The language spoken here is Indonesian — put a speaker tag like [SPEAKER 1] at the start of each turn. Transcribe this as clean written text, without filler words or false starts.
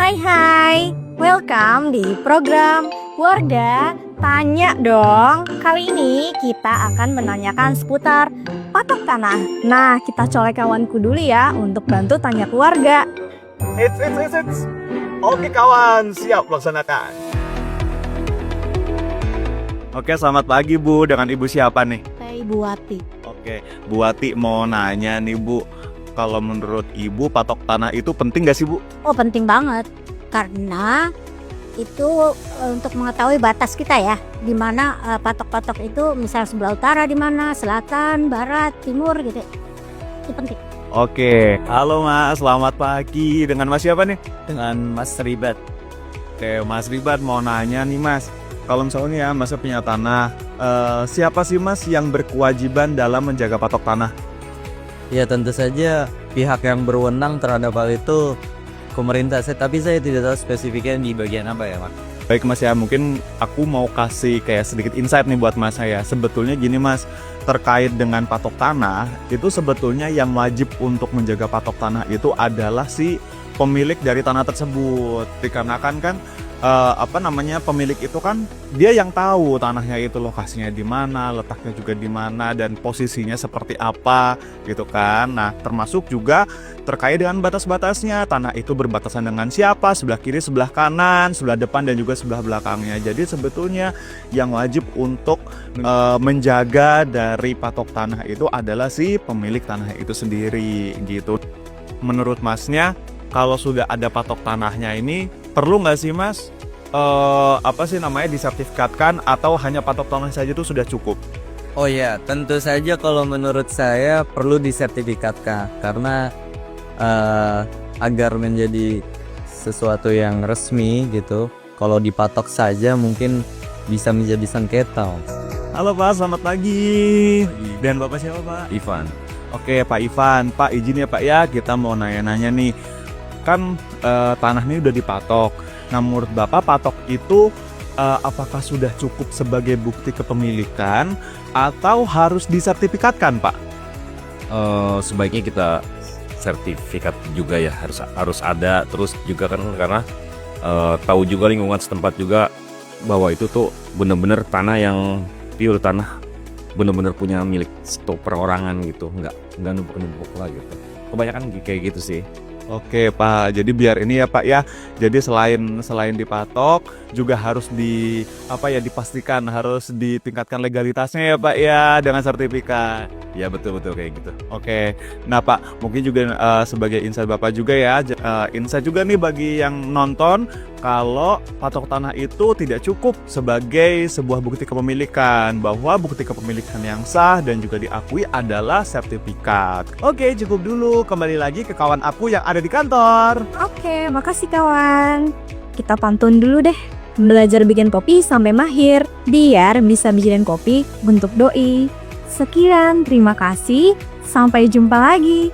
[SPEAKER 1] Hai, welcome di program Warga Tanya Dong. Kali ini kita akan menanyakan seputar patok tanah. Nah, kita colek kawanku dulu ya untuk bantu tanya ke warga.
[SPEAKER 2] Eits. Oke kawan, siap laksanakan. Oke, selamat pagi Bu. Dengan Ibu siapa nih?
[SPEAKER 1] Saya Ibu Wati.
[SPEAKER 2] Oke, Bu Wati mau nanya nih Bu. Kalau menurut Ibu patok tanah itu penting gak sih Bu?
[SPEAKER 3] Oh, penting banget karena itu untuk mengetahui batas kita ya, di mana patok-patok itu misal sebelah utara di mana, selatan, barat, timur gitu. Itu penting.
[SPEAKER 2] Oke, halo Mas, selamat pagi. Dengan Mas siapa nih?
[SPEAKER 4] Dengan Mas Ribat.
[SPEAKER 2] Oke, Mas Ribat mau nanya nih Mas. Kalau misalnya ya Mas punya tanah, siapa sih Mas yang berkewajiban dalam menjaga patok tanah?
[SPEAKER 4] Ya tentu saja pihak yang berwenang terhadap hal itu pemerintah. Tapi saya tidak tahu spesifiknya di bagian apa ya Mas.
[SPEAKER 2] Baik Mas ya, mungkin aku mau kasih kayak sedikit insight nih buat Mas saya. Sebetulnya gini Mas, terkait dengan patok tanah, itu sebetulnya yang wajib untuk menjaga patok tanah itu adalah si pemilik dari tanah tersebut. Dikarenakan kan pemilik itu kan dia yang tahu tanahnya itu lokasinya di mana, letaknya juga di mana, dan posisinya seperti apa gitu kan. Nah, termasuk juga terkait dengan batas-batasnya, tanah itu berbatasan dengan siapa, sebelah kiri, sebelah kanan, sebelah depan, dan juga sebelah belakangnya. Jadi sebetulnya yang wajib untuk menjaga dari patok tanah itu adalah si pemilik tanah itu sendiri gitu. Menurut Masnya, kalau sudah ada patok tanahnya ini, perlu nggak sih Mas disertifikatkan, atau hanya patok tanah saja itu sudah cukup?
[SPEAKER 4] Oh ya, tentu saja kalau menurut saya perlu disertifikatkan karena agar menjadi sesuatu yang resmi gitu. Kalau dipatok saja mungkin bisa menjadi sengketa.
[SPEAKER 2] Halo Pak, selamat pagi. Dan Bapak siapa Pak?
[SPEAKER 4] Ivan.
[SPEAKER 2] Oke Pak Ivan, Pak izin ya Pak ya, kita mau nanya-nanya nih. Kan tanah ini udah dipatok. Nah, menurut Bapak patok itu apakah sudah cukup sebagai bukti kepemilikan atau harus disertifikatkan Pak?
[SPEAKER 5] Sebaiknya kita sertifikat juga ya, harus ada. Terus juga kan karena tahu juga lingkungan setempat juga bahwa itu tuh benar-benar tanah yang pure, tanah benar-benar punya milik perorangan gitu, nggak numpuk-numpuk lah gitu. Kebanyakan kayak gitu sih.
[SPEAKER 2] Oke Pak, jadi biar ini ya Pak ya. Jadi selain dipatok juga harus dipastikan, harus ditingkatkan legalitasnya ya Pak ya, dengan sertifikat.
[SPEAKER 5] Ya betul kayak gitu.
[SPEAKER 2] Oke, nah Pak, mungkin juga sebagai insight Bapak juga ya, insight juga nih bagi yang nonton, kalau patok tanah itu tidak cukup sebagai sebuah bukti kepemilikan, bahwa bukti kepemilikan yang sah dan juga diakui adalah sertifikat. Oke, cukup dulu, kembali lagi ke kawan aku yang ada di kantor.
[SPEAKER 1] Oke, makasih kawan. Kita pantun dulu deh. Belajar bikin kopi sampai mahir, biar bisa bikinin kopi untuk doi. Sekian, terima kasih. Sampai jumpa lagi.